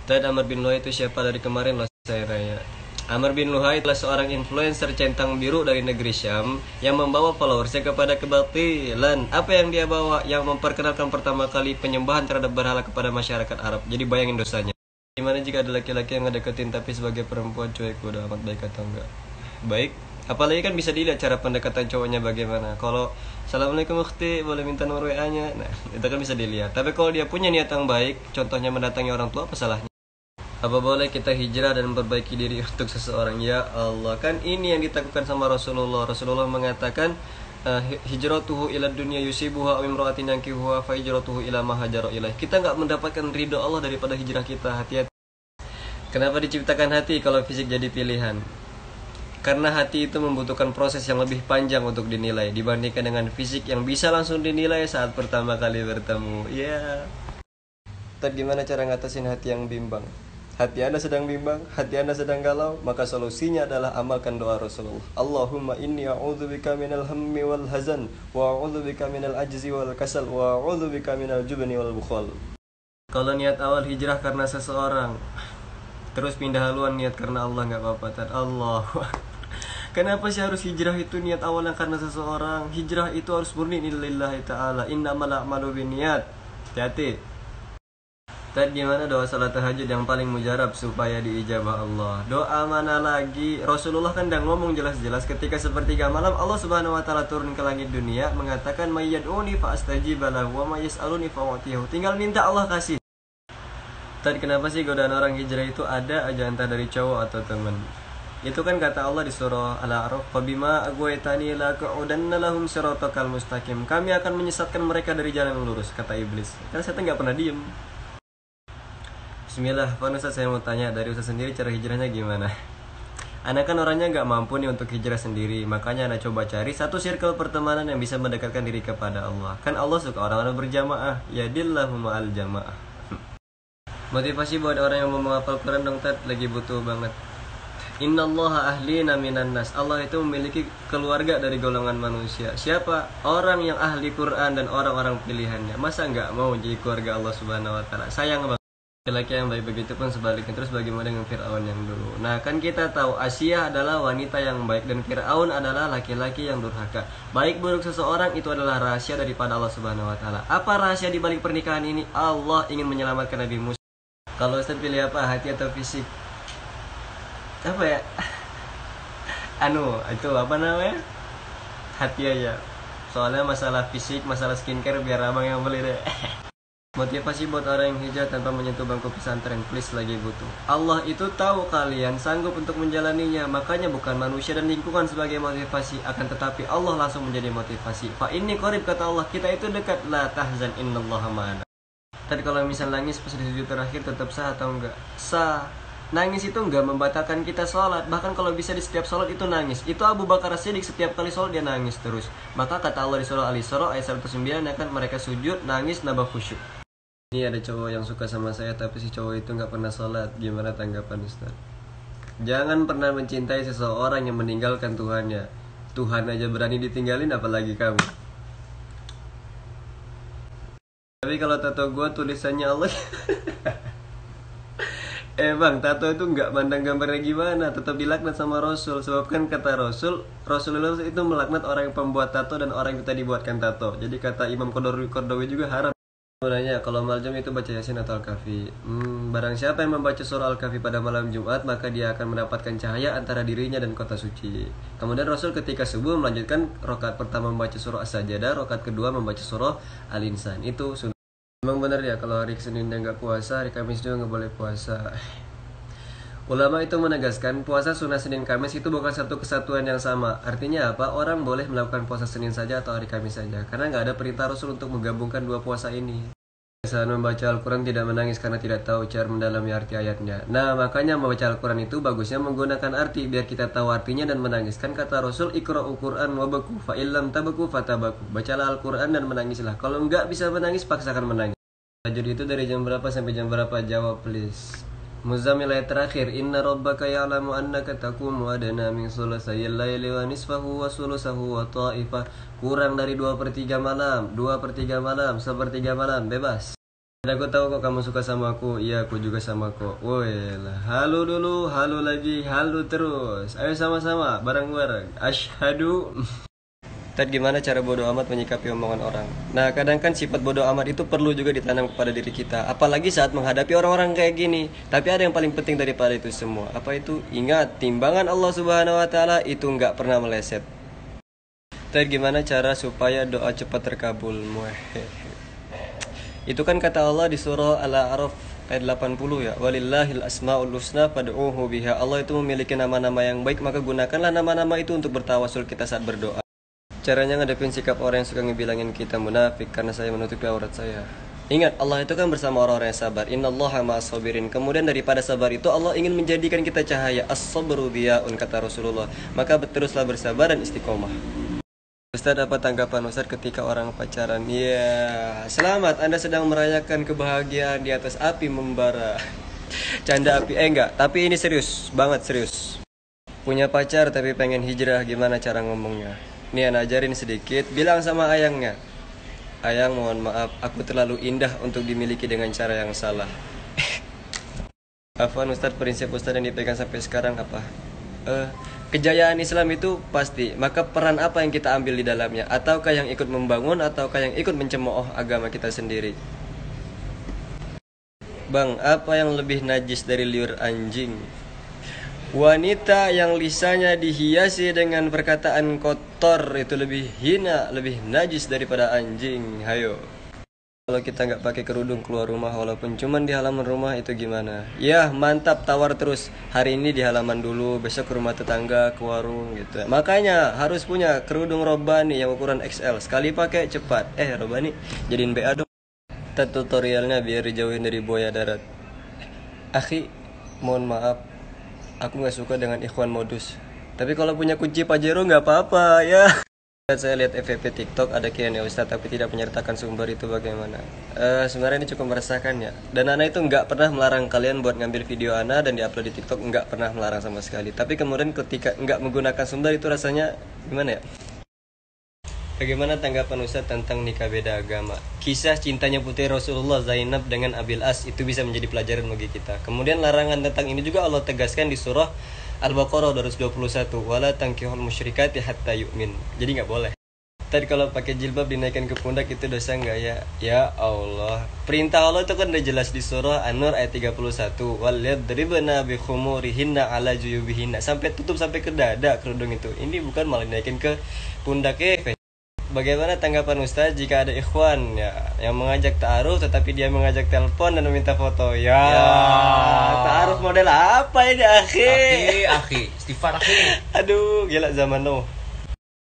Tad Amr bin Luhai itu siapa dari kemarin loh saya tanya. Amr bin Luhai adalah seorang influencer centang biru dari negeri Syam yang membawa followersnya kepada kebatilan. Apa yang dia bawa? Yang memperkenalkan pertama kali penyembahan terhadap berhala kepada masyarakat Arab. Jadi bayangin dosanya. Gimana jika ada laki-laki yang ngedeketin tapi sebagai perempuan cuek, udah amat baik atau enggak? Baik. Apalagi kan bisa dilihat cara pendekatan cowoknya bagaimana. Kalau Assalamualaikum ukhti, boleh minta nomor WA-nya. Nah, itu kan bisa dilihat. Tapi kalau dia punya niat yang baik, contohnya mendatangi orang tua, apa salahnya? Apa boleh kita hijrah dan memperbaiki diri untuk seseorang? Ya Allah, kan ini yang ditakutkan sama Rasulullah. Rasulullah mengatakan hijratuhu ila dunya yusibuha wa imra'atin yankihuha fa hijratuhu ila ma hajara ilaih. Kita enggak mendapatkan ridho Allah daripada hijrah kita. Hati-hati. Kenapa diciptakan hati kalau fisik jadi pilihan? Karena hati itu membutuhkan proses yang lebih panjang untuk dinilai dibandingkan dengan fisik yang bisa langsung dinilai saat pertama kali bertemu. Ya. Tad gimana cara ngatasin hati yang bimbang? Hati Anda sedang bimbang, hati Anda sedang galau, maka solusinya adalah amalkan doa Rasulullah. Allahumma inni a'udzubika minal hammi wal hazan, wa a'udzubika minal ajzi wal kasal, wa a'udzubika minal jubni wal bukhal. Kalau niat awal hijrah karena seseorang, terus pindah haluan niat karena Allah, nggak apa-apa. Tad Allah. Kenapa sih harus hijrah itu niat awalnya karena seseorang? Hijrah itu harus murni lillahi ta'ala. Innamal a'malu binniyat. Hati-hati. Tad gimana doa salat tahajud yang paling mujarab supaya diijabah Allah? Doa mana lagi? Rasulullah kan udah ngomong jelas-jelas ketika sepertiga malam Allah Subhanahu wa taala turun ke langit dunia mengatakan mayyad'uni fa astajib lahu wa mayyas'aluni fa u'tihi. Tinggal minta Allah kasih. Tad kenapa sih godaan orang hijrah itu ada aja entah dari cowok atau teman? Itu kan kata Allah di surah Al-A'raf, "Fabima aghwaytani la qa'udanna lahum siratal mustaqim." Kami akan menyesatkan mereka dari jalan yang lurus, kata iblis. Karena setan enggak pernah diem. Bismillah, Pak Ustaz, saya mau tanya dari Ustaz sendiri cara hijrahnya gimana? Anak kan orangnya nggak mampu nih untuk hijrah sendiri, makanya Anda coba cari satu circle pertemanan yang bisa mendekatkan diri kepada Allah. Kan Allah suka orang-orang berjamaah, yadillahu ma'al jamaah. Motivasi buat orang yang mau menghafal Quran dong, Tad, lagi butuh banget. Innallaha ahlina minan nas. Allah itu memiliki keluarga dari golongan manusia. Siapa? Orang yang ahli Quran dan orang-orang pilihannya. Masa nggak mau jadi keluarga Allah Subhanahu wa taala? Sayang banget. Laki-laki yang baik begitu pun sebaliknya. Terus bagaimana dengan Fir'aun yang dulu? Nah kan kita tahu Asia adalah wanita yang baik dan Fir'aun adalah laki-laki yang durhaka. Baik buruk seseorang itu adalah rahasia daripada Allah Subhanahu wa taala. Apa rahasia di balik pernikahan ini? Allah ingin menyelamatkan Nabi Musa. Kalau Ustaz pilih apa? Hati atau fisik? Apa ya? Itu apa namanya? Hati aja. Soalnya masalah fisik, masalah skincare biar abang yang beli deh. Motivasi buat orang yang hijrah tanpa menyentuh bangku pesantren, please, lagi butuh. Allah itu tahu kalian sanggup untuk menjalaninya, makanya bukan manusia dan lingkungan sebagai motivasi, akan tetapi Allah langsung menjadi motivasi. Fa inni qarib, kata Allah, kita itu dekat, la tahzan innallaha ma'ana. Tadi kalau misal nangis pas di sujud terakhir tetap sah atau enggak? Sah. Nangis itu enggak membatalkan kita sholat. Bahkan kalau bisa di setiap sholat itu nangis. Itu Abu Bakar As-Siddiq setiap kali sholat dia nangis terus. Maka kata Allah di surah Al-Isra ayat 109 akan mereka sujud, nangis, nambah khusyuk. Ini ada cowok yang suka sama saya tapi si cowok itu nggak pernah sholat. Gimana tanggapan Ustaz? Jangan pernah mencintai seseorang yang meninggalkan Tuhannya. Tuhan aja berani ditinggalin, apalagi kamu. Tapi kalau tato gue tulisannya Allah. Bang, tato itu nggak mandang gambarnya gimana, tetap dilaknat sama Rasul. Sebab kan kata Rasulullah itu melaknat orang yang pembuat tato dan orang yang kita dibuatkan tato. Jadi kata Imam Qardawi juga haram. Nanya, kalau malam itu baca Yasin atau Al-Kahfi? Barang siapa yang membaca surah Al-Kahfi pada malam Jumat, maka dia akan mendapatkan cahaya antara dirinya dan kota suci. Kemudian Rasul ketika subuh melanjutkan rakaat pertama membaca surah As-Sajdah, rakaat kedua membaca surah Al-Insan. Itu sunnah. Memang benar ya, kalau hari Senin dia nggak puasa, hari Kamis juga nggak boleh puasa. Ulama itu menegaskan puasa sunnah Senin Kamis itu bukan satu kesatuan yang sama. Artinya apa? Orang boleh melakukan puasa Senin saja atau hari Kamis saja, karena nggak ada perintah Rasul untuk menggabungkan dua puasa ini. Saat membaca Al-Quran tidak menangis karena tidak tahu cara mendalami arti ayatnya. Nah makanya membaca Al-Quran itu bagusnya menggunakan arti biar kita tahu artinya dan menangis. Kan kata Rasul, Iqra'ul Quran wabaku fa illam tabaku fatabaku. Bacalah Al-Quran dan menangislah. Kalau nggak bisa menangis, paksakan menangis. Jadi itu dari jam berapa sampai jam berapa? Jawab please. Muzammil ayat terakhir, inna rabbaka ya'lamu annaka taqumu adna min sulusayil laili wa nisfahu wa sulusahu wa ta'ifah. Kurang dari 2/3 malam, 2/3 malam, 1/3 malam, bebas. Aku tahu kok kamu suka sama aku. Iya, aku juga sama kok. Woi lah, halo dulu, halo lagi, halo terus. Ayo sama-sama, bareng-bareng. Asyhadu. Tad, gimana cara bodoh amat menyikapi omongan orang? Nah, kadang kan sifat bodoh amat itu perlu juga ditanam kepada diri kita. Apalagi saat menghadapi orang-orang kayak gini. Tapi ada yang paling penting daripada itu semua. Apa itu? Ingat, timbangan Allah Subhanahu wa taala itu nggak pernah meleset. Tad, gimana cara supaya doa cepat terkabul? Itu kan kata Allah di surah Al-A'raf ayat 80 ya. Walillahil asmaul husna fad'uhu biha. Allah itu memiliki nama-nama yang baik, maka gunakanlah nama-nama itu untuk bertawasul kita saat berdoa. Caranya ngadepin sikap orang yang suka ngebilangin kita munafik karena saya menutupi aurat saya. Ingat, Allah itu kan bersama orang-orang yang sabar. Innallaha ma'as sabirin. Kemudian daripada sabar itu Allah ingin menjadikan kita cahaya. As-sabru diyaun, kata Rasulullah. Maka teruslah bersabar dan istiqomah. Ustaz, apa tanggapan Ustaz ketika orang pacaran? Ya, selamat, Anda sedang merayakan kebahagiaan di atas api membara. Canda api, enggak, tapi ini serius, banget serius. Punya pacar tapi pengen hijrah, gimana cara ngomongnya? Nih, Ana ajarin sedikit, bilang sama ayangnya. Ayang, mohon maaf, aku terlalu indah untuk dimiliki dengan cara yang salah. Afwan Ustaz, prinsip Ustaz yang dipegang sampai sekarang apa? Kejayaan Islam itu pasti, maka peran apa yang kita ambil di dalamnya? Ataukah yang ikut membangun, ataukah yang ikut mencemooh agama kita sendiri? Bang, apa yang lebih najis dari liur anjing? Wanita yang lisannya dihiasi dengan perkataan kotor itu lebih hina, lebih najis daripada anjing. Hayo. Kalau kita nggak pakai kerudung keluar rumah walaupun cuman di halaman rumah itu gimana? Ya mantap, tawar terus. Hari ini di halaman dulu, besok ke rumah tetangga, ke warung gitu. Makanya harus punya kerudung Robani yang ukuran XL. Sekali pakai cepat. Robani jadiin BA dong. Kita tutorialnya biar dijauhin dari buaya darat. Akhi, mohon maaf, aku nggak suka dengan ikhwan modus. Tapi kalau punya kunci Pajero nggak apa-apa ya. Saya lihat FVP TikTok ada Q&A Ustadz tapi tidak menyertakan sumber, itu bagaimana? Sebenarnya ini cukup meresahkan ya. Dan Ana itu nggak pernah melarang kalian buat ngambil video Ana dan diupload di TikTok, nggak pernah melarang sama sekali. Tapi kemudian ketika nggak menggunakan sumber itu rasanya gimana ya? Bagaimana tanggapan Ustadz tentang nikah beda agama? Kisah cintanya putri Rasulullah Zainab dengan Abil As itu bisa menjadi pelajaran bagi kita. Kemudian larangan tentang ini juga Allah tegaskan di surah Al-Baqarah 221, wala tankihul musyrikati hatta yu'min. Jadi nggak boleh. Tadi kalau pakai jilbab dinaikkan ke pundak itu dosa nggak ya? Ya Allah. Perintah Allah itu kan udah jelas di surah An-Nur ayat 31. Wal yadribna bi khumurihinna ala juyubihinna. Sampai tutup sampai ke dada kerudung itu. Ini bukan malah dinaikin ke pundak. Bagaimana tanggapan Ustaz jika ada ikhwan ya yang mengajak ta'aruf tetapi dia mengajak telepon dan meminta foto? Ya. Ta'aruf model apa ini, akhi? Akhi, istighfar akhi. Aduh, gila zaman now.